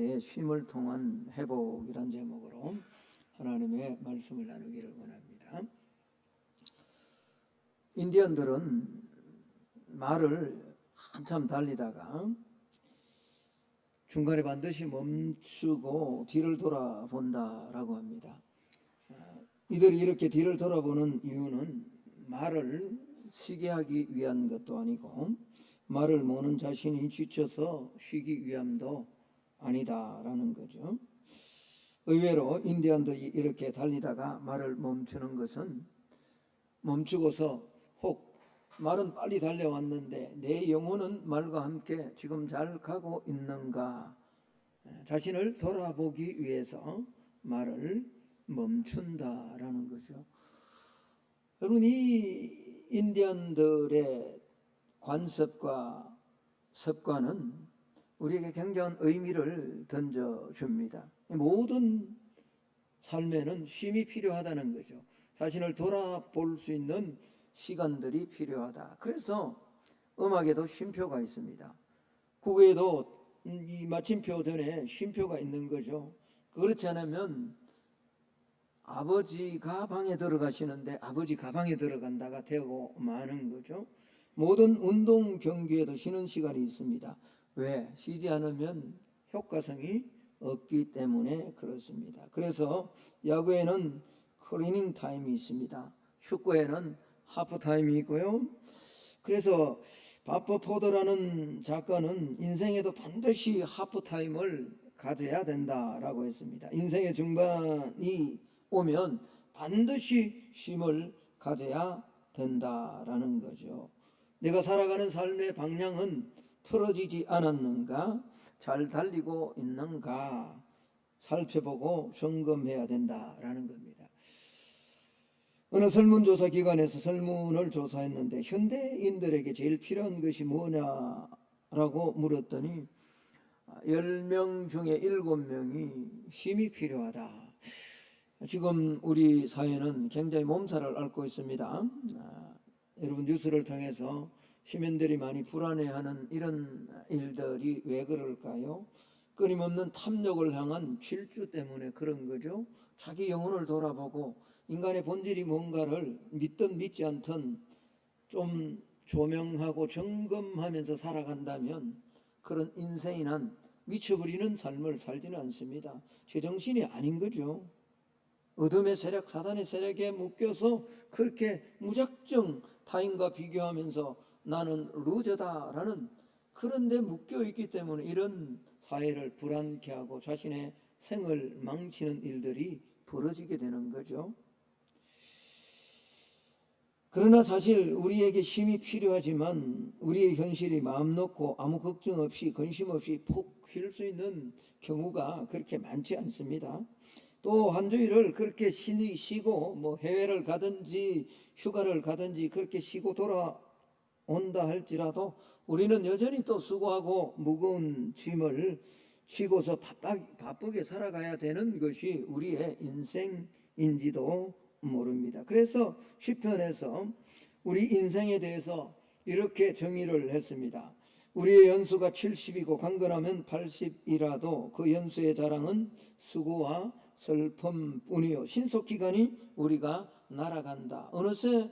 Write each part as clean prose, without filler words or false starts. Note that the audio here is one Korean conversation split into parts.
인디언들의 쉼을 통한 회복이란 제목으로 하나님의 말씀을 나누기를 원합니다. 인디언들은 말을 한참 달리다가 중간에 반드시 멈추고 뒤를 돌아본다라고 합니다. 이들이 이렇게 뒤를 돌아보는 이유는 말을 쉬게 하기 위한 것도 아니고 말을 모는 자신이 지쳐서 쉬기 위함도 아니다라는 거죠. 의외로 인디언들이 이렇게 달리다가 말을 멈추는 것은 멈추고서 혹 말은 빨리 달려왔는데 내 영혼은 말과 함께 지금 잘 가고 있는가 자신을 돌아보기 위해서 말을 멈춘다라는 거죠. 여러분, 이 인디언들의 관습과 습관은 우리에게 굉장한 의미를 던져줍니다. 모든 삶에는 쉼이 필요하다는 거죠. 자신을 돌아볼 수 있는 시간들이 필요하다. 그래서 음악에도 쉼표가 있습니다. 국어에도 이 마침표 전에 쉼표가 있는 거죠. 그렇지 않으면 아버지가 방에 들어가시는데 아버지 가방에 들어간다가 되고 마는 거죠. 모든 운동 경기에도 쉬는 시간이 있습니다. 왜? 쉬지 않으면 효과성이 없기 때문에 그렇습니다. 그래서 야구에는 클리닝 타임이 있습니다. 축구에는 하프 타임이 있고요. 그래서 바퍼 포더라는 작가는 인생에도 반드시 하프 타임을 가져야 된다라고 했습니다. 인생의 중반이 오면 반드시 쉼을 가져야 된다라는 거죠. 내가 살아가는 삶의 방향은 틀어지지 않았는가, 잘 달리고 있는가 살펴보고 점검해야 된다라는 겁니다. 어느 설문조사 기관에서 설문을 조사했는데 현대인들에게 제일 필요한 것이 뭐냐라고 물었더니 10명 중에 7명이 쉼이 필요하다. 지금 우리 사회는 굉장히 몸살을 앓고 있습니다. 여러분 뉴스를 통해서 시민들이 많이 불안해하는 이런 일들이 왜 그럴까요? 끊임없는 탐욕을 향한 질주 때문에 그런 거죠. 자기 영혼을 돌아보고 인간의 본질이 뭔가를 믿든 믿지 않든 좀 조명하고 점검하면서 살아간다면 그런 인생이란 미쳐버리는 삶을 살지는 않습니다. 제정신이 아닌 거죠. 어둠의 세력, 사단의 세력에 묶여서 그렇게 무작정 타인과 비교하면서 나는 루저다라는 그런 데 묶여 있기 때문에 이런 사회를 불안케 하고 자신의 생을 망치는 일들이 벌어지게 되는 거죠. 그러나 사실 우리에게 쉼이 필요하지만 우리의 현실이 마음 놓고 아무 걱정 없이 근심 없이 푹 쉴 수 있는 경우가 그렇게 많지 않습니다. 또 한 주일을 그렇게 쉬고 뭐 해외를 가든지 휴가를 가든지 그렇게 쉬고 돌아온다 할지라도 우리는 여전히 또 수고하고 무거운 짐을 쥐고서 바쁘게 살아가야 되는 것이 우리의 인생인지도 모릅니다. 그래서 시편에서 우리 인생에 대해서 이렇게 정의를 했습니다. 우리의 연수가 70이고 강건하면 80이라도 그 연수의 자랑은 수고와 슬픔뿐이요 신속기간이 우리가 날아간다. 어느새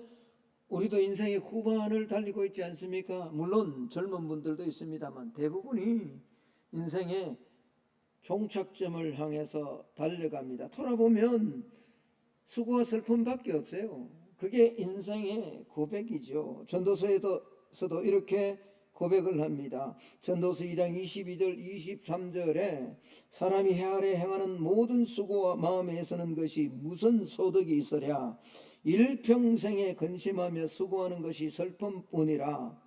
우리도 인생의 후반을 달리고 있지 않습니까? 물론 젊은 분들도 있습니다만 대부분이 인생의 종착점을 향해서 달려갑니다. 돌아보면 수고와 슬픔밖에 없어요. 그게 인생의 고백이죠. 전도서에서도 이렇게 고백을 합니다. 전도서 2장 22절 23절에 사람이 해 아래 행하는 모든 수고와 마음에 애쓰는 것이 무슨 소득이 있으랴. 일평생에 근심하며 수고하는 것이 슬픔뿐이라.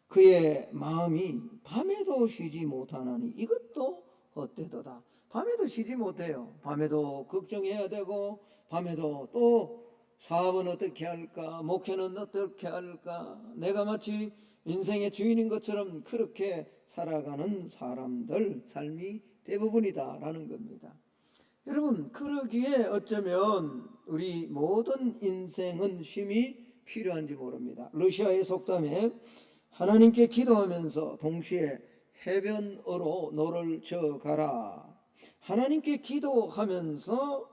그의 마음이 밤에도 쉬지 못하나니 이것도 헛되도다. 밤에도 쉬지 못해요. 밤에도 걱정해야 되고 밤에도 또 사업은 어떻게 할까, 목회는 어떻게 할까, 내가 마치 인생의 주인인 것처럼 그렇게 살아가는 사람들 삶이 대부분이다라는 겁니다. 여러분, 그러기에 어쩌면 우리 모든 인생은 쉼이 필요한지 모릅니다. 러시아의 속담에 하나님께 기도하면서 동시에 해변으로 노를 저 가라 하나님께 기도하면서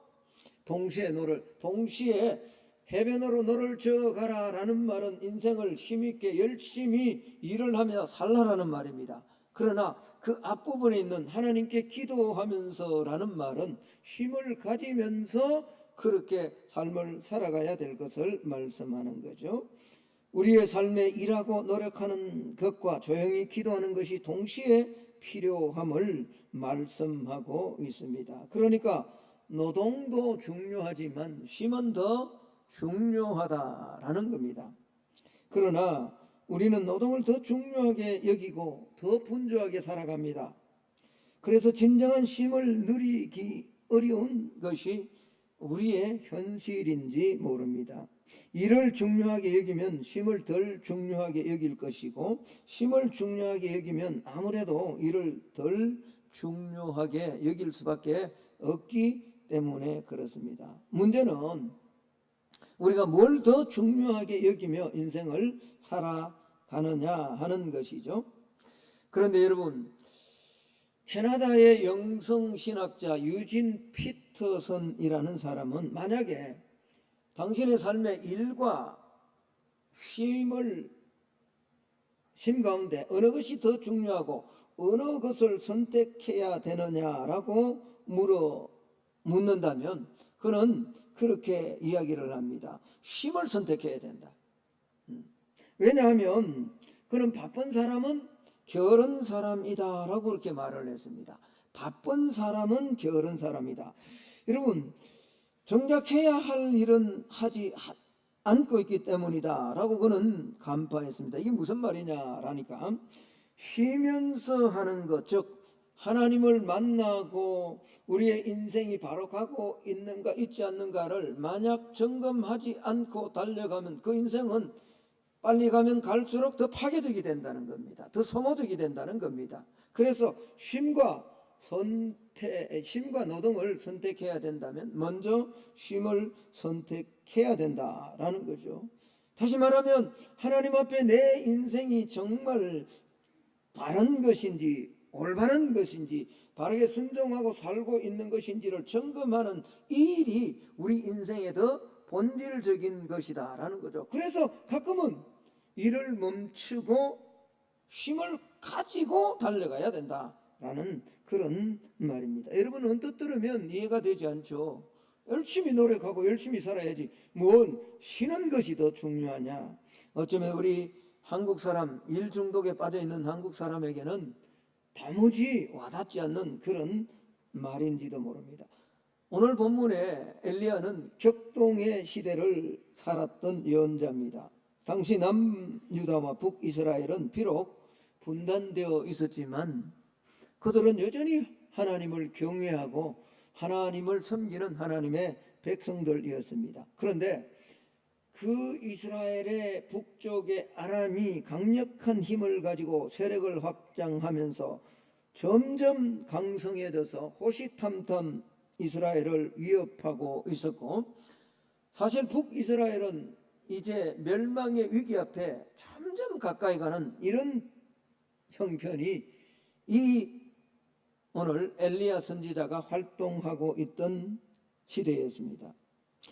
동시에 해변으로 너를 저어가라라는 말은 인생을 힘있게 열심히 일을 하며 살라라는 말입니다. 그러나 그 앞부분에 있는 하나님께 기도하면서라는 말은 힘을 가지면서 그렇게 삶을 살아가야 될 것을 말씀하는 거죠. 우리의 삶에 일하고 노력하는 것과 조용히 기도하는 것이 동시에 필요함을 말씀하고 있습니다. 그러니까 노동도 중요하지만 쉼은 더 중요하다라는 겁니다. 그러나 우리는 노동을 더 중요하게 여기고 더 분주하게 살아갑니다. 그래서 진정한 쉼을 누리기 어려운 것이 우리의 현실인지 모릅니다. 일을 중요하게 여기면 쉼을 덜 중요하게 여길 것이고, 쉼을 중요하게 여기면 아무래도 일을 덜 중요하게 여길 수밖에 없기 때문에 그렇습니다. 문제는 우리가 뭘 더 중요하게 여기며 인생을 살아가느냐 하는 것이죠. 그런데 여러분, 캐나다의 영성신학자 유진 피터슨이라는 사람은 만약에 당신의 삶의 일과 쉼 가운데 어느 것이 더 중요하고 어느 것을 선택해야 되느냐라고 묻는다면 그는 그렇게 이야기를 합니다. 쉼을 선택해야 된다. 왜냐하면 그는 바쁜 사람은 게으른 사람이다 라고 그렇게 말을 했습니다. 바쁜 사람은 게으른 사람이다. 여러분, 정작 해야 할 일은 하지 않고 있기 때문이다 라고 그는 간파했습니다. 이게 무슨 말이냐라니까, 쉬면서 하는 것, 즉 하나님을 만나고 우리의 인생이 바로 가고 있는가 있지 않는가를 만약 점검하지 않고 달려가면 그 인생은 빨리 가면 갈수록 더 파괴적이 된다는 겁니다. 더 소모적이 된다는 겁니다. 그래서 쉼과 노동을 선택해야 된다면 먼저 쉼을 선택해야 된다라는 거죠. 다시 말하면 하나님 앞에 내 인생이 정말 바른 것인지 올바른 것인지 바르게 순종하고 살고 있는 것인지를 점검하는 이 일이 우리 인생의 더 본질적인 것이다라는 거죠. 그래서 가끔은 일을 멈추고 쉼을 가지고 달려가야 된다라는 그런 말입니다. 여러분, 언뜻 들으면 이해가 되지 않죠. 열심히 노력하고 열심히 살아야지 뭘 쉬는 것이 더 중요하냐. 어쩌면 우리 한국 사람, 일 중독에 빠져 있는 한국 사람에게는 도무지 와닿지 않는 그런 말인지도 모릅니다. 오늘 본문에 엘리야는 격동의 시대를 살았던 예언자입니다. 당시 남유다와 북이스라엘은 비록 분단되어 있었지만 그들은 여전히 하나님을 경외하고 하나님을 섬기는 하나님의 백성들이었습니다. 그런데 그 이스라엘의 북쪽의 아람이 강력한 힘을 가지고 세력을 확장하면서 점점 강성해져서 호시탐탐 이스라엘을 위협하고 있었고, 사실 북이스라엘은 이제 멸망의 위기 앞에 점점 가까이 가는 이런 형편이 이 오늘 엘리야 선지자가 활동하고 있던 시대였습니다.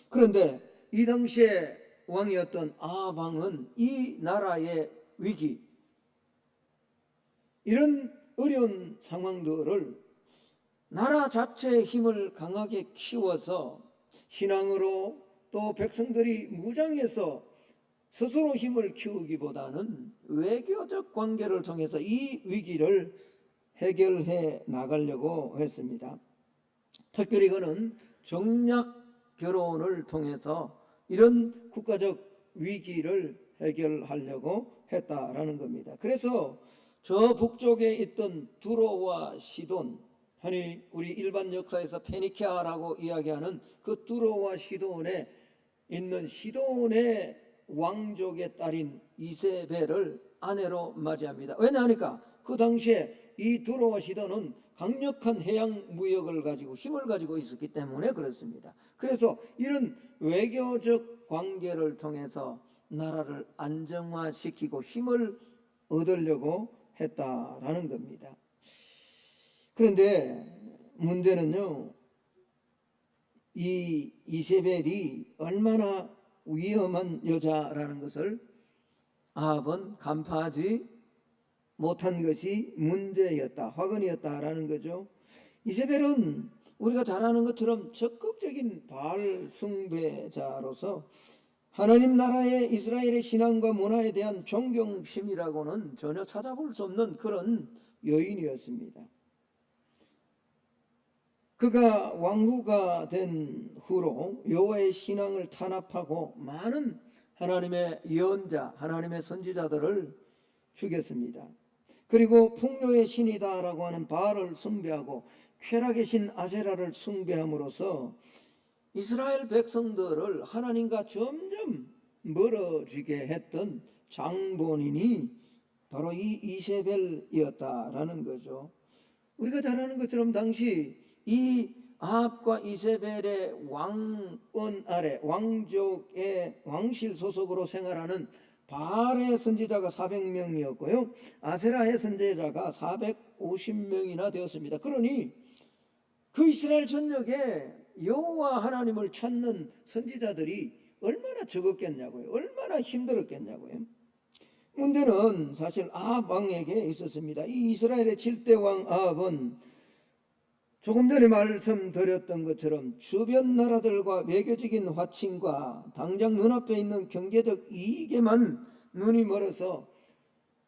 그런데 이 당시에 왕이었던 아합 왕은 이 나라의 위기, 이런 어려운 상황들을 나라 자체의 힘을 강하게 키워서 신앙으로 또 백성들이 무장해서 스스로 힘을 키우기보다는 외교적 관계를 통해서 이 위기를 해결해 나가려고 했습니다. 특별히 그는 정략 결혼을 통해서 이런 국가적 위기를 해결하려고 했다라는 겁니다. 그래서 저 북쪽에 있던 두로와 시돈, 흔히 우리 일반 역사에서 페니키아라고 이야기하는 그 두로와 시돈에 있는 시돈의 왕족의 딸인 이세벨을 아내로 맞이합니다. 왜냐하니까 그 당시에 이 두로와 시돈은 강력한 해양 무역을 가지고 힘을 가지고 있었기 때문에 그렇습니다. 그래서 이런 외교적 관계를 통해서 나라를 안정화시키고 힘을 얻으려고 했다라는 겁니다. 그런데 문제는요, 이 이세벨이 얼마나 위험한 여자라는 것을 아합은 간파하지 못한 것이 문제였다, 화근이었다라는 거죠. 이세벨은 우리가 잘 아는 것처럼 적극적인 바알 숭배자로서 하나님 나라의 이스라엘의 신앙과 문화에 대한 존경심이라고는 전혀 찾아볼 수 없는 그런 여인이었습니다. 그가 왕후가 된 후로 여호와의 신앙을 탄압하고 많은 하나님의 예언자, 하나님의 선지자들을 죽였습니다. 그리고 풍요의 신이다라고 하는 바알을 숭배하고 쾌락의 신 아세라를 숭배함으로써 이스라엘 백성들을 하나님과 점점 멀어지게 했던 장본인이 바로 이 이세벨이었다라는 거죠. 우리가 잘 아는 것처럼 당시 이 아합과 이세벨의 왕권 아래 왕족의 왕실 소속으로 생활하는 바알의 선지자가 400명이었고요. 아세라의 선지자가 450명이나 되었습니다. 그러니 그 이스라엘 전역에 여호와 하나님을 찾는 선지자들이 얼마나 적었겠냐고요. 얼마나 힘들었겠냐고요. 문제는 사실 아합 왕에게 있었습니다. 이 이스라엘의 7대 왕 아합은 조금 전에 말씀드렸던 것처럼 주변 나라들과 외교적인 화친과 당장 눈앞에 있는 경제적 이익에만 눈이 멀어서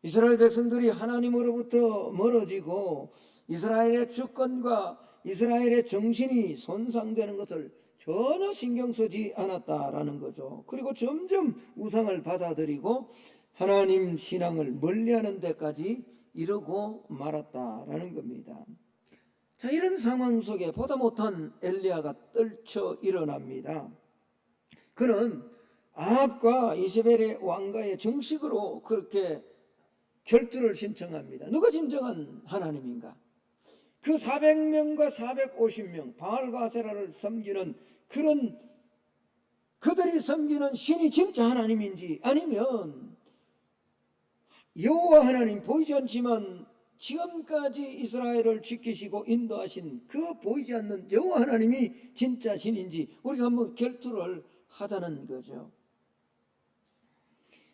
이스라엘 백성들이 하나님으로부터 멀어지고 이스라엘의 주권과 이스라엘의 정신이 손상되는 것을 전혀 신경 쓰지 않았다라는 거죠. 그리고 점점 우상을 받아들이고 하나님 신앙을 멀리하는 데까지 이르고 말았다라는 겁니다. 자, 이런 상황 속에 보다 못한 엘리야가 떨쳐 일어납니다. 그는 아합과 이세벨의 왕가에 정식으로 그렇게 결투를 신청합니다. 누가 진정한 하나님인가? 그 400명과 450명 바알과 아세라를 섬기는 그런 그들이 섬기는 신이 진짜 하나님인지, 아니면 여호와 하나님, 보이지 않지만 지금까지 이스라엘을 지키시고 인도하신 그 보이지 않는 여호와 하나님이 진짜 신인지 우리가 한번 결투를 하자는 거죠.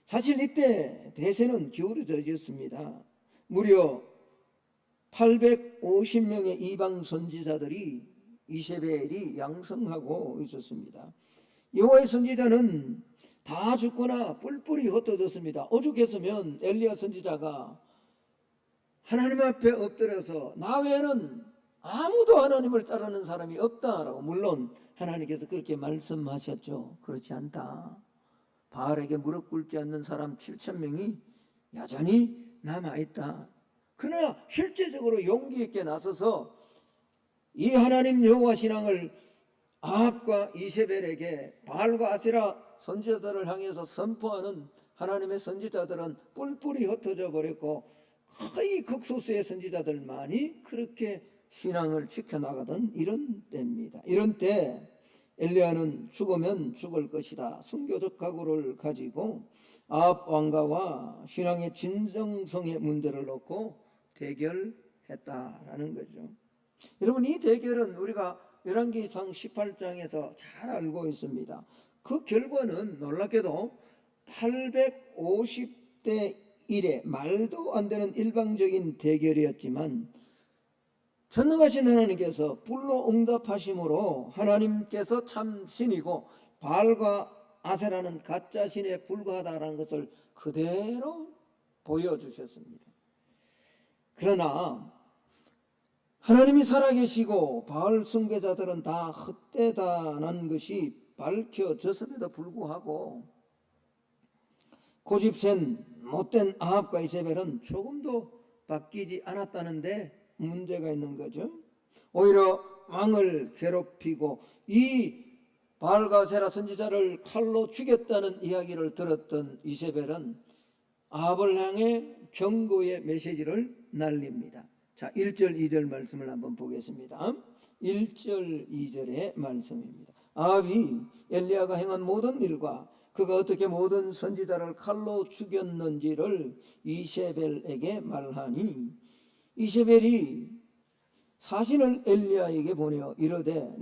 사실 이때 대세는 기울어졌습니다. 무려 850명의 이방 선지자들이 이세벨이 양성하고 있었습니다. 여호와의 선지자는 다 죽거나 뿔뿔이 흩어졌습니다. 오죽했으면 엘리야 선지자가 하나님 앞에 엎드려서 나 외에는 아무도 하나님을 따르는 사람이 없다라고, 물론 하나님께서 그렇게 말씀하셨죠. 그렇지 않다. 바알에게 무릎 꿇지 않는 사람 7,000명이 여전히 남아있다. 그러나 실제적으로 용기 있게 나서서 이 하나님 여호와 신앙을 아합과 이세벨에게 바알과 아세라 선지자들을 향해서 선포하는 하나님의 선지자들은 뿔뿔이 흩어져 버렸고, 거의 극소수의 선지자들만이 그렇게 신앙을 지켜나가던 이런 때입니다. 이런 때 엘리야는 죽으면 죽을 것이다 순교적 각오를 가지고 아합 왕가와 신앙의 진정성의 문제를 놓고 대결했다라는 거죠. 여러분, 이 대결은 우리가 열왕기상 18장에서 잘 알고 있습니다. 그 결과는 놀랍게도 850대 1의 말도 안 되는 일방적인 대결이었지만 전능하신 하나님께서 불로 응답하심으로 하나님께서 참 신이고 바알과 아세라는 가짜 신에 불과하다는 것을 그대로 보여주셨습니다. 그러나 하나님이 살아계시고 바알 숭배자들은 다 헛되다는 것이 밝혀졌음에도 불구하고 고집센 못된 아합과 이세벨은 조금도 바뀌지 않았다는데 문제가 있는 거죠. 오히려 왕을 괴롭히고 이 바알과 아세라 선지자를 칼로 죽였다는 이야기를 들었던 이세벨은 아합을 향해 경고의 메시지를 날립니다. 자, 1절 2절 말씀을 한번 보겠습니다. 1절 2절의 말씀입니다. 아합이 엘리야가 행한 모든 일과 그가 어떻게 모든 선지자를 칼로 죽였는지를 이세벨에게 말하니 이세벨이 사신을 엘리야에게 보내어 이르되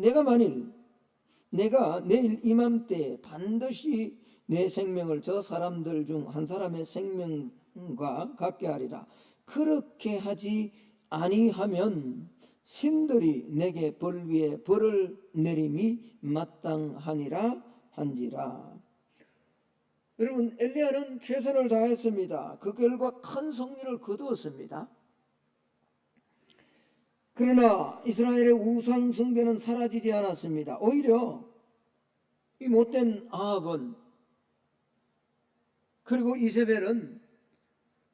내가 내일 이맘때 반드시 내 생명을 저 사람들 중 한 사람의 생명과 같게 하리라. 그렇게 하지 아니하면 신들이 내게 벌 위에 벌을 내림이 마땅하니라 한지라. 여러분, 엘리야는 최선을 다했습니다. 그 결과 큰 승리를 거두었습니다. 그러나 이스라엘의 우상 숭배는 사라지지 않았습니다. 오히려 이 못된 아합은, 그리고 이세벨은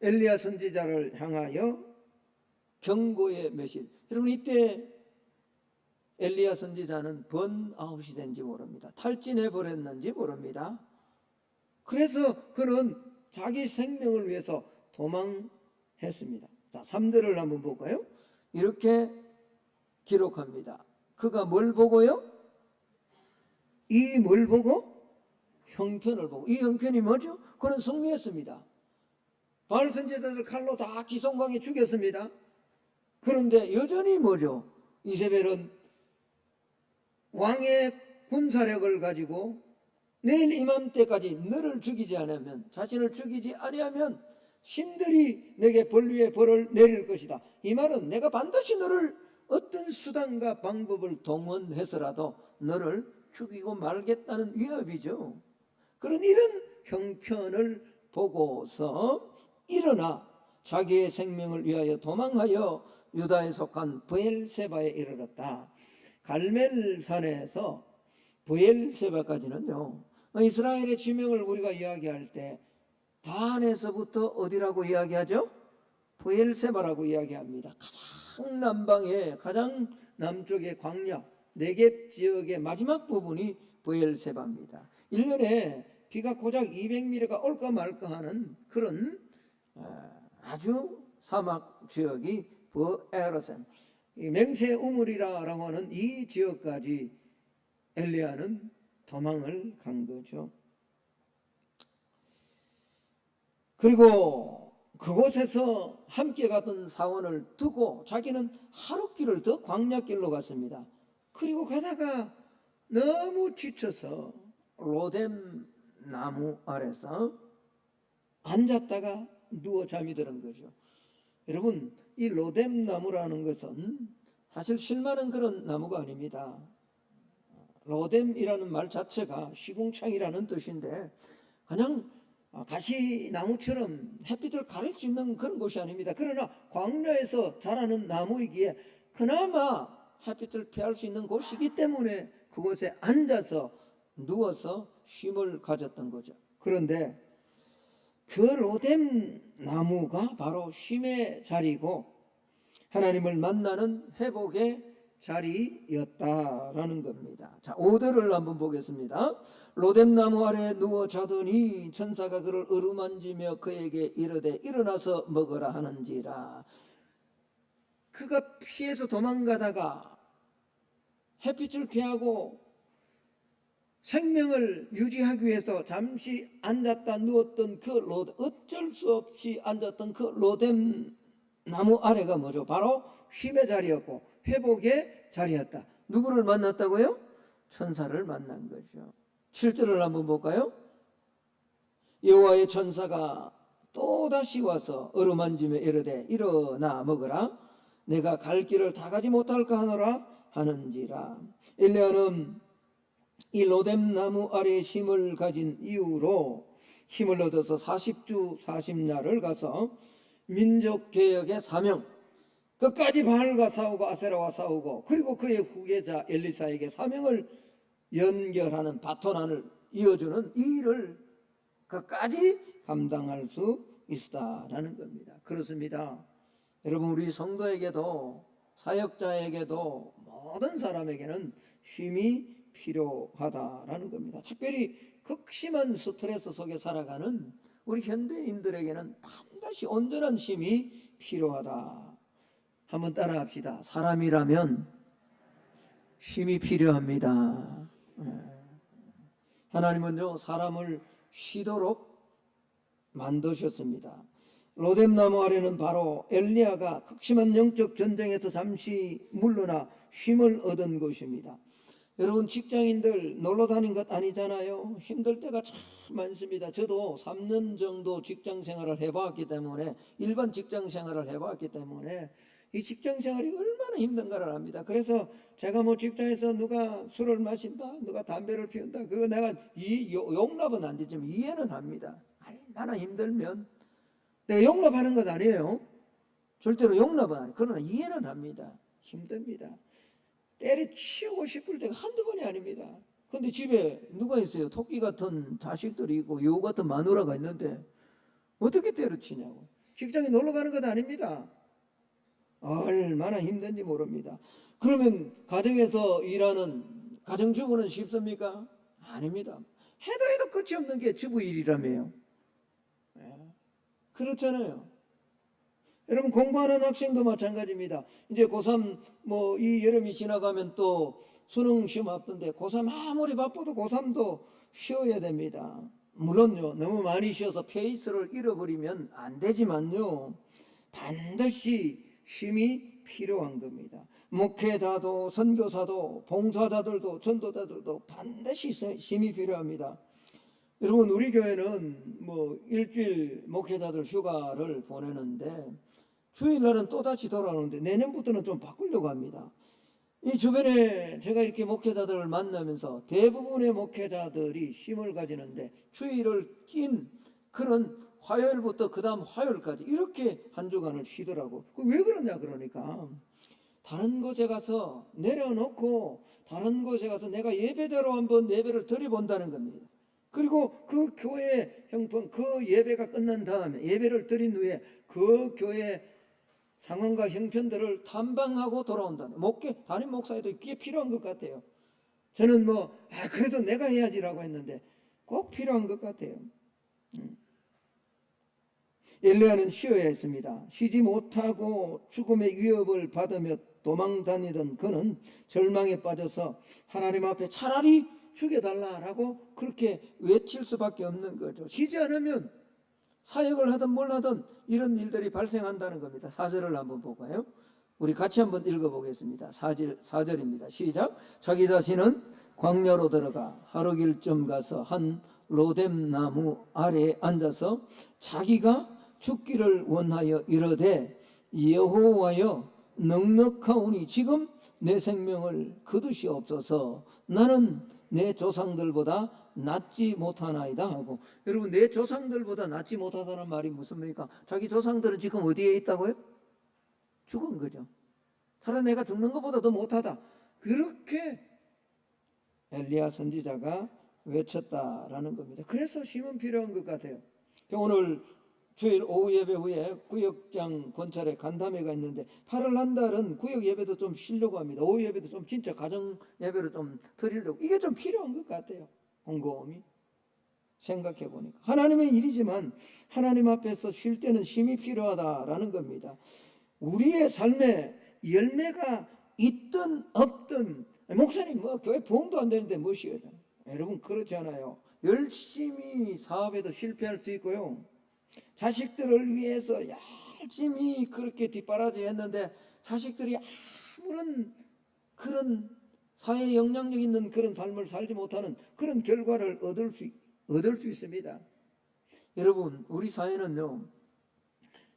엘리야 선지자를 향하여 경고의 메시지. 여러분, 이때 엘리야 선지자는 번아웃이 된지 모릅니다. 탈진해 버렸는지 모릅니다. 그래서 그는 자기 생명을 위해서 도망했습니다. 자, 3절을 한번 볼까요? 이렇게 기록합니다. 그가 뭘 보고요? 이 뭘 보고? 형편을 보고. 이 형편이 뭐죠? 그는 승리했습니다. 바알 선지자들 칼로 다 기송강에 죽였습니다. 그런데 여전히 뭐죠? 이세벨은 왕의 군사력을 가지고 내일 이맘때까지 너를 죽이지 않으면, 자신을 죽이지 아니하면 신들이 내게 벌 위에 벌을 내릴 것이다. 이 말은 내가 반드시 너를 어떤 수단과 방법을 동원해서라도 너를 죽이고 말겠다는 위협이죠. 그런 이런 형편을 보고서 일어나 자기의 생명을 위하여 도망하여 유다에 속한 브엘세바에 이르렀다. 갈멜산에서 브엘세바까지는요, 이스라엘의 지명을 우리가 이야기할 때 단에서부터 어디라고 이야기하죠? 브엘세바라고 이야기합니다. 가장 남방의, 가장 남쪽의 광야 네겝 지역의 마지막 부분이 브엘세바입니다. 1년에 비가 고작 200mm가 올까 말까 하는 그런 아주 사막 지역이 브에르셈, 맹세 우물이라고 하는 이 지역까지 엘리야는 도망을 간 거죠. 그리고 그곳에서 함께 가던 사원을 두고 자기는 하룻길을 더 광야길로 갔습니다. 그리고 가다가 너무 지쳐서 로뎀 나무 아래서 앉았다가 누워 잠이 드는 거죠. 여러분, 이 로뎀 나무라는 것은 사실 실만한 그런 나무가 아닙니다. 로뎀이라는 말 자체가 시궁창이라는 뜻인데 그냥 가시나무처럼 햇빛을 가릴 수 있는 그런 곳이 아닙니다. 그러나 광야에서 자라는 나무이기에 그나마 햇빛을 피할 수 있는 곳이기 때문에 그곳에 앉아서 누워서 쉼을 가졌던 거죠. 그런데 그 로뎀 나무가 바로 쉼의 자리고 하나님을 만나는 회복의 자리였다라는 겁니다. 자, 5절을 한번 보겠습니다. 로뎀나무 아래 누워 자더니 천사가 그를 어루만지며 그에게 이르되 일어나서 먹으라 하는지라. 그가 피해서 도망가다가 햇빛을 피하고 생명을 유지하기 위해서 잠시 앉았다 누웠던 어쩔 수 없이 앉았던 그 로뎀 나무 아래가 뭐죠? 바로 쉼의 자리였고 회복의 자리였다. 누구를 만났다고요? 천사를 만난 거죠. 7절을 한번 볼까요? 여호와의 천사가 또다시 와서 어루만지며 이르되 일어나 먹으라. 내가 갈 길을 다 가지 못할까 하노라 하는지라. 엘리야는 이 로뎀 나무 아래 힘을 가진 이후로 힘을 얻어서 40주 40날을 가서 민족개혁의 사명, 끝까지 바알과 싸우고 아세라와 싸우고, 그리고 그의 후계자 엘리사에게 사명을 연결하는 바톤을 이어주는 이 일을 끝까지 감당할 수 있다라는 겁니다. 그렇습니다. 여러분, 우리 성도에게도 사역자에게도 모든 사람에게는 쉼이 필요하다라는 겁니다. 특별히 극심한 스트레스 속에 살아가는 우리 현대인들에게는 반드시 온전한 쉼이 필요하다. 한번 따라합시다. 사람이라면 쉼이 필요합니다. 하나님은요, 사람을 쉬도록 만드셨습니다. 로뎀나무 아래는 바로 엘리야가 극심한 영적 전쟁에서 잠시 물러나 쉼을 얻은 곳입니다. 여러분, 직장인들 놀러 다닌 것 아니잖아요. 힘들 때가 참 많습니다. 저도 3년 정도 직장 생활을 해봤기 때문에, 일반 직장 생활을 해봤기 때문에 이 직장 생활이 얼마나 힘든가를 압니다. 그래서 제가 뭐 직장에서 누가 술을 마신다, 누가 담배를 피운다, 그거 내가 용납은 안 되지만 이해는 합니다. 얼마나 힘들면. 내가 용납하는 것 아니에요. 절대로 용납은 아니에요. 그러나 이해는 합니다. 힘듭니다. 때려치우고 싶을 때가 한두 번이 아닙니다. 근데 집에 누가 있어요? 토끼 같은 자식들이 있고 여우 같은 마누라가 있는데 어떻게 때려치냐고. 직장에 놀러 가는 것 아닙니다. 얼마나 힘든지 모릅니다. 그러면 가정에서 일하는 가정주부는 쉽습니까? 아닙니다. 해도 끝이 없는 게 주부 일이라며요. 그렇잖아요. 여러분, 공부하는 학생도 마찬가지입니다. 이제 고3 뭐 이 여름이 지나가면 또 수능 시험 앞둔데 고3 아무리 바빠도 고3도 쉬어야 됩니다. 물론요, 너무 많이 쉬어서 페이스를 잃어버리면 안 되지만요, 반드시 쉼이 필요한 겁니다. 목회자도 선교사도 봉사자들도 전도자들도 반드시 쉼이 필요합니다. 여러분, 우리 교회는 뭐 일주일 목회자들 휴가를 보내는데 주일날은 또다시 돌아오는데 내년부터는 좀 바꾸려고 합니다. 이 주변에 제가 이렇게 목회자들을 만나면서 대부분의 목회자들이 쉼을 가지는데 주일을 낀 그런 화요일부터 그 다음 화요일까지 이렇게 한 주간을 쉬더라고. 왜 그러냐 그러니까 다른 곳에 가서 내려놓고 다른 곳에 가서 내가 예배대로 한번 예배를 드려본다는 겁니다. 그리고 그 교회 형편, 그 예배가 끝난 다음에 예배를 드린 후에 그 교회 상황과 형편들을 탐방하고 돌아온다는, 담임 목사에도 그게 필요한 것 같아요. 저는 그래도 내가 해야지라고 했는데 꼭 필요한 것 같아요. 엘리야는 쉬어야 했습니다. 쉬지 못하고 죽음의 위협을 받으며 도망 다니던 그는 절망에 빠져서 하나님 앞에 차라리 죽여달라라고 그렇게 외칠 수밖에 없는 거죠. 쉬지 않으면 사역을 하든 뭘 하든 이런 일들이 발생한다는 겁니다. 4절을 한번 볼까요? 우리 같이 한번 읽어보겠습니다. 4절입니다. 시작. 자기 자신은 광야로 들어가 하루길쯤 가서 한 로뎀나무 아래에 앉아서 자기가 죽기를 원하여 이르되 여호와여 넉넉하오니 지금 내 생명을 거두시옵소서. 나는 내 조상들보다 낫지 못하나이다 하고. 여러분, 내 조상들보다 낫지 못하다는 말이 무슨 말입니까? 자기 조상들은 지금 어디에 있다고요? 죽은 거죠. 차라리 내가 죽는 것보다 더 못하다, 그렇게 엘리야 선지자가 외쳤다라는 겁니다. 그래서 쉼은 필요한 것 같아요. 오늘 주일 오후 예배 후에 구역장 권찰에 간담회가 있는데 8월 한 달은 구역 예배도 좀 쉬려고 합니다. 오후 예배도 좀 진짜 가정 예배를 좀 드리려고. 이게 좀 필요한 것 같아요. 곰곰이 생각해 보니까 하나님의 일이지만 하나님 앞에서 쉴 때는 쉼이 필요하다라는 겁니다. 우리의 삶에 열매가 있든 없든, 목사님 교회 부흥도 안 되는데 뭐 쉬어야 되나? 여러분, 그렇지 않아요. 열심히 사업에도 실패할 수 있고요, 자식들을 위해서 열심히 그렇게 뒷바라지 했는데 자식들이 아무런 그런 사회에 영향력 있는 그런 삶을 살지 못하는 그런 결과를 얻을 수 있습니다. 여러분, 우리 사회는요,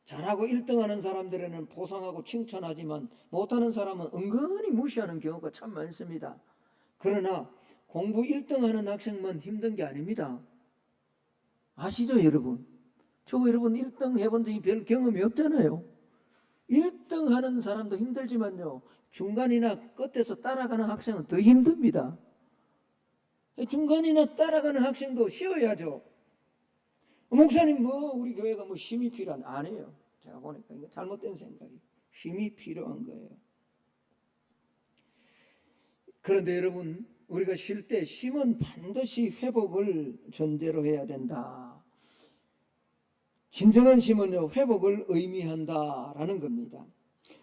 잘하고 1등하는 사람들에는 보상하고 칭찬하지만 못하는 사람은 은근히 무시하는 경우가 참 많습니다. 그러나 공부 1등하는 학생만 힘든 게 아닙니다. 아시죠 여러분? 여러분 1등 해본 적이 별 경험이 없잖아요. 1등 하는 사람도 힘들지만요, 중간이나 끝에서 따라가는 학생은 더 힘듭니다. 중간이나 따라가는 학생도 쉬어야죠. 목사님 우리 교회가 쉼이 필요한, 아니에요. 제가 보니까 이거 잘못된 생각이, 쉼이 필요한 거예요. 그런데 여러분, 우리가 쉴 때 쉼은 반드시 회복을 전제로 해야 된다. 진정한 쉼은요, 회복을 의미한다라는 겁니다.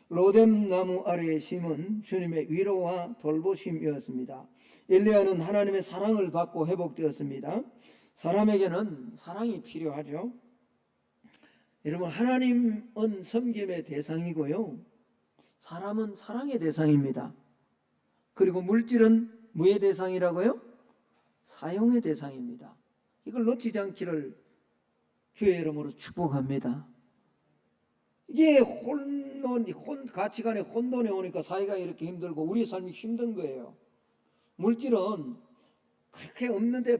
로뎀나무 아래의 쉼은 주님의 위로와 돌보심이었습니다. 엘리야는 하나님의 사랑을 받고 회복되었습니다. 사람에게는 사랑이 필요하죠. 여러분, 하나님은 섬김의 대상이고요, 사람은 사랑의 대상입니다. 그리고 물질은 무의 대상이라고요? 사용의 대상입니다. 이걸 놓치지 않기를 주의 이름으로 축복합니다. 이게 가치관에 혼돈이 오니까 사회가 이렇게 힘들고 우리 삶이 힘든 거예요. 물질은 그렇게 없는데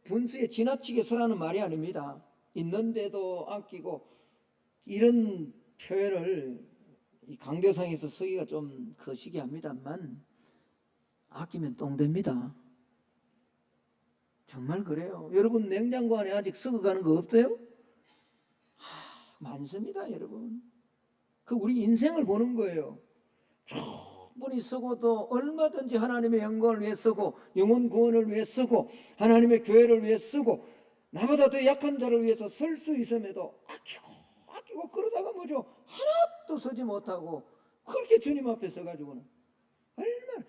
분수에 지나치게 서라는 말이 아닙니다. 있는데도 아끼고, 이런 표현을 이 강대상에서 쓰기가 좀 거시기 합니다만, 아끼면 똥 됩니다. 정말 그래요. 여러분, 냉장고 안에 아직 썩어가는 거 없어요? 많습니다, 여러분. 그 우리 인생을 보는 거예요. 충분히 쓰고도 얼마든지 하나님의 영광을 위해 쓰고, 영혼 구원을 위해 쓰고, 하나님의 교회를 위해 쓰고, 나보다 더 약한 자를 위해서 쓸 수 있음에도 아끼고 그러다가 뭐죠? 하나도 쓰지 못하고 그렇게 주님 앞에 서가지고는 얼마나,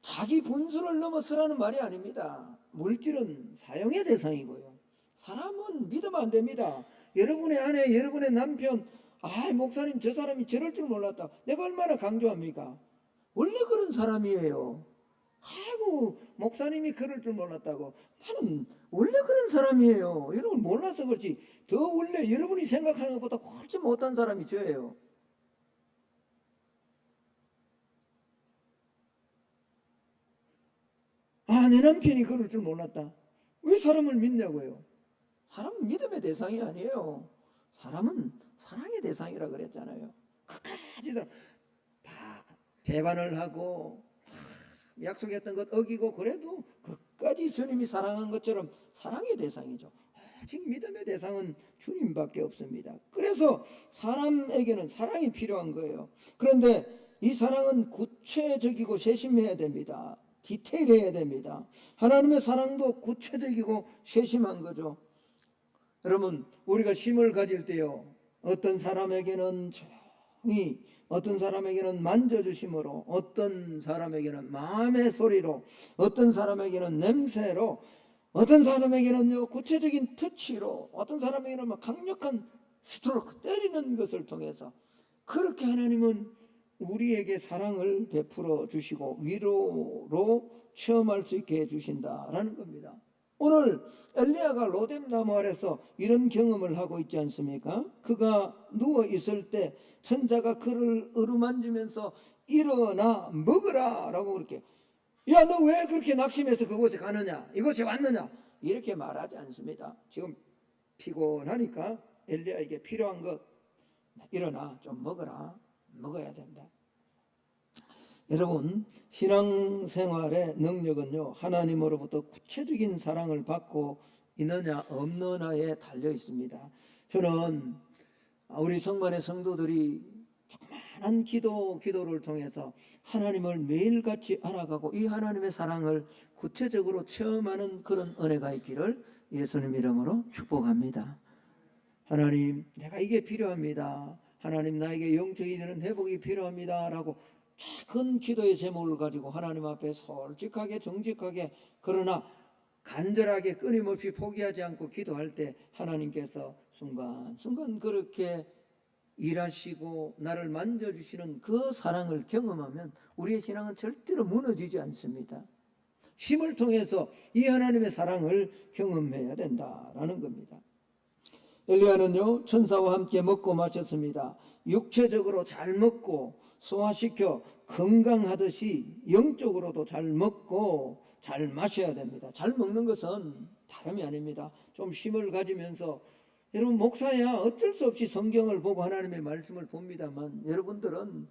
자기 분수를 넘어서라는 말이 아닙니다. 물질은 사용의 대상이고요, 사람은 믿으면 안 됩니다. 여러분의 아내, 여러분의 남편, 목사님 저 사람이 저럴 줄 몰랐다, 내가 얼마나 강조합니까? 원래 그런 사람이에요. 아이고, 목사님이 그럴 줄 몰랐다고. 나는 원래 그런 사람이에요. 여러분 몰라서 그렇지, 더 원래 여러분이 생각하는 것보다 훨씬 못한 사람이 저예요. 내 남편이 그럴 줄 몰랐다. 왜 사람을 믿냐고요? 사람은 믿음의 대상이 아니에요. 사람은 사랑의 대상이라 그랬잖아요. 그까지 다 배반을 하고 약속했던 것 어기고, 그래도 그까지 주님이 사랑한 것처럼 사랑의 대상이죠. 아직 믿음의 대상은 주님밖에 없습니다. 그래서 사람에게는 사랑이 필요한 거예요. 그런데 이 사랑은 구체적이고 세심해야 됩니다. 디테일해야 됩니다. 하나님의 사랑도 구체적이고 세심한 거죠. 여러분, 우리가 심을 가질 때요, 어떤 사람에게는 조용히, 어떤 사람에게는 만져주심으로, 어떤 사람에게는 마음의 소리로, 어떤 사람에게는 냄새로, 어떤 사람에게는 구체적인 터치로, 어떤 사람에게는 강력한 스트로크, 때리는 것을 통해서, 그렇게 하나님은 우리에게 사랑을 베풀어 주시고 위로로 체험할 수 있게 해주신다라는 겁니다. 오늘 엘리야가 로뎀 나무 아래서 이런 경험을 하고 있지 않습니까? 그가 누워 있을 때 천사가 그를 어루만지면서 일어나 먹으라 라고, 그렇게, 야, 너 왜 그렇게 낙심해서 그곳에 가느냐, 이곳에 왔느냐, 이렇게 말하지 않습니다. 지금 피곤하니까 엘리야에게 필요한 것, 일어나 좀 먹어라, 먹어야 된다. 여러분, 신앙생활의 능력은요, 하나님으로부터 구체적인 사랑을 받고 있느냐 없느냐에 달려 있습니다. 저는 우리 성만의 성도들이 조그마한 기도를 통해서 하나님을 매일같이 알아가고 이 하나님의 사랑을 구체적으로 체험하는 그런 은혜가 있기를 예수님 이름으로 축복합니다. 하나님, 내가 이게 필요합니다. 하나님, 나에게 영적이 되는 회복이 필요합니다 라고 작은 기도의 제목을 가지고 하나님 앞에 솔직하게, 정직하게, 그러나 간절하게, 끊임없이 포기하지 않고 기도할 때 하나님께서 순간순간 그렇게 일하시고 나를 만져주시는 그 사랑을 경험하면 우리의 신앙은 절대로 무너지지 않습니다. 쉼을 통해서 이 하나님의 사랑을 경험해야 된다라는 겁니다. 엘리야는요, 천사와 함께 먹고 마셨습니다. 육체적으로 잘 먹고 소화시켜 건강하듯이 영적으로도 잘 먹고 잘 마셔야 됩니다. 잘 먹는 것은 다름이 아닙니다. 좀 쉼을 가지면서, 여러분, 목사야 어쩔 수 없이 성경을 보고 하나님의 말씀을 봅니다만 여러분들은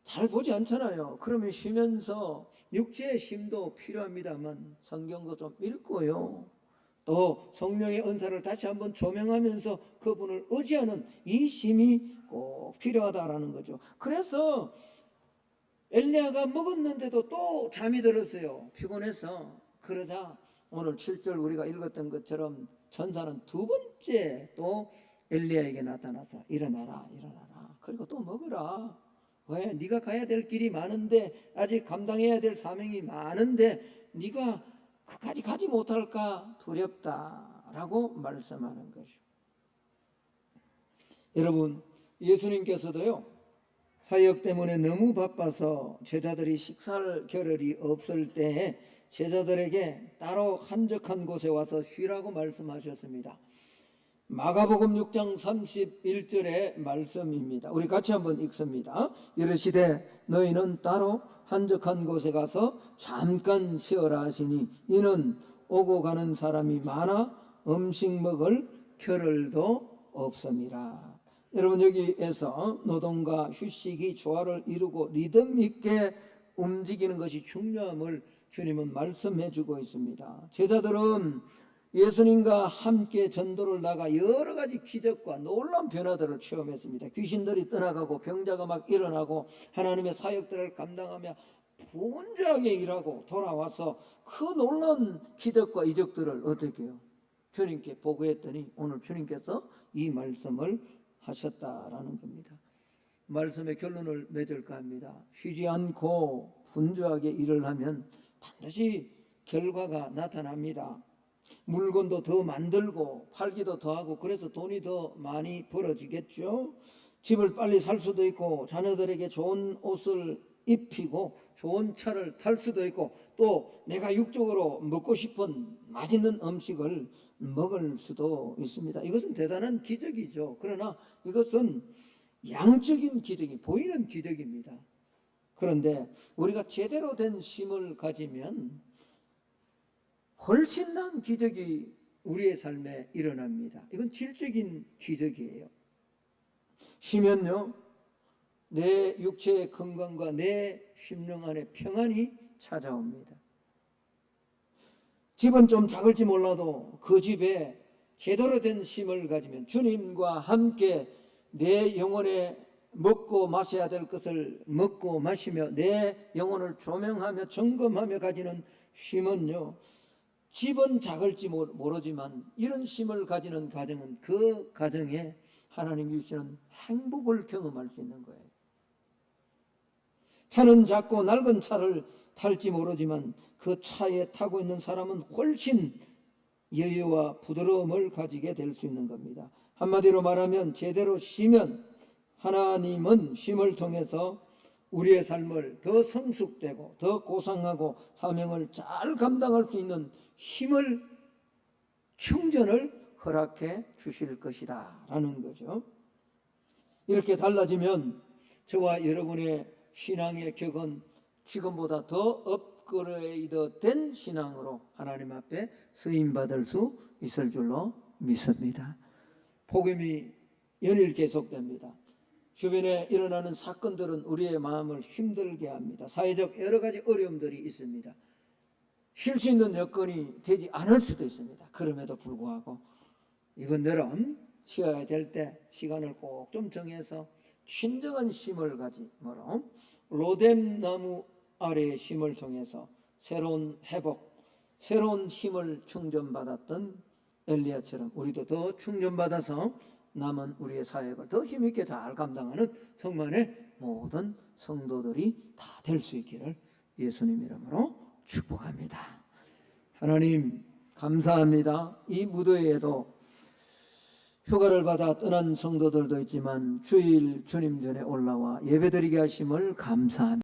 잘 보지 않잖아요. 그러면 쉬면서 육체의 쉼도 필요합니다만 성경도 좀 읽고요, 또 성령의 은사를 다시 한번 조명하면서 그분을 의지하는 이 쉼이 꼭 필요하다라는 거죠. 그래서 엘리야가 먹었는데도 또 잠이 들었어요. 피곤해서. 그러자 오늘 7절 우리가 읽었던 것처럼 천사는 두 번째 또 엘리야에게 나타나서 일어나라. 그리고 또 먹으라. 왜? 네가 가야 될 길이 많은데, 아직 감당해야 될 사명이 많은데 네가 그까지 가지 못할까 두렵다라고 말씀하는 것이죠. 여러분, 예수님께서도요, 사역 때문에 너무 바빠서 제자들이 식사할 겨를이 없을 때에 제자들에게 따로 한적한 곳에 와서 쉬라고 말씀하셨습니다. 마가복음 6장 31절의 말씀입니다. 우리 같이 한번 읽습니다. 이르시되 너희는 따로 한적한 곳에 가서 잠깐 쉬어라 하시니 이는 오고 가는 사람이 많아 음식 먹을 겨를도 없음이라. 여러분, 여기에서 노동과 휴식이 조화를 이루고 리듬 있게 움직이는 것이 중요함을 주님은 말씀해 주고 있습니다. 제자들은 예수님과 함께 전도를 나가 여러 가지 기적과 놀라운 변화들을 체험했습니다. 귀신들이 떠나가고 병자가 막 일어나고 하나님의 사역들을 감당하며 분주하게 일하고 돌아와서 그 놀라운 기적과 이적들을 어떻게 해요? 주님께 보고했더니 오늘 주님께서 이 말씀을 하셨다라는 겁니다. 말씀의 결론을 맺을까 합니다. 쉬지 않고 분주하게 일을 하면 반드시 결과가 나타납니다. 물건도 더 만들고 팔기도 더 하고 그래서 돈이 더 많이 벌어지겠죠. 집을 빨리 살 수도 있고 자녀들에게 좋은 옷을 입히고 좋은 차를 탈 수도 있고 또 내가 육적으로 먹고 싶은 맛있는 음식을 먹을 수도 있습니다. 이것은 대단한 기적이죠. 그러나 이것은 양적인 기적이 보이는 기적입니다. 그런데 우리가 제대로 된 힘을 가지면 훨씬 나은 기적이 우리의 삶에 일어납니다. 이건 질적인 기적이에요. 쉬면요, 내 육체의 건강과 내 심령 안에 평안이 찾아옵니다. 집은 좀 작을지 몰라도 그 집에 제대로 된 힘을 가지면 주님과 함께 내 영혼에 먹고 마셔야 될 것을 먹고 마시며 내 영혼을 조명하며 점검하며 가지는 힘은요, 집은 작을지 모르지만 이런 힘을 가지는 가정은 그 가정에 하나님이 주시는 행복을 경험할 수 있는 거예요. 차는 작고 낡은 차를 탈지 모르지만 그 차에 타고 있는 사람은 훨씬 여유와 부드러움을 가지게 될 수 있는 겁니다. 한마디로 말하면 제대로 쉬면 하나님은 쉼을 통해서 우리의 삶을 더 성숙되고 더 고상하고 사명을 잘 감당할 수 있는 힘을 충전을 허락해 주실 것이다 라는 거죠. 이렇게 달라지면 저와 여러분의 신앙의 격은 지금보다 더 업그레이드 된 신앙으로 하나님 앞에 쓰임받을 수 있을 줄로 믿습니다. 복음이 연일 계속됩니다. 주변에 일어나는 사건들은 우리의 마음을 힘들게 합니다. 사회적 여러 가지 어려움들이 있습니다. 쉴 수 있는 여건이 되지 않을 수도 있습니다. 그럼에도 불구하고 이번처럼 쉬어야 될 때 시간을 꼭 좀 정해서 진정한 쉼을 가지므로 로뎀 나무 아래의 쉼을 통해서 새로운 회복, 새로운 힘을 충전받았던 엘리야처럼 우리도 더 충전받아서 남은 우리의 사역을 더 힘있게 잘 감당하는 성만의 모든 성도들이 다 될 수 있기를 예수님 이름으로 축복합니다. 하나님 감사합니다. 이 무더위에도 휴가를 받아 떠난 성도들도 있지만 주일 주님 전에 올라와 예배드리게 하심을 감사합니다.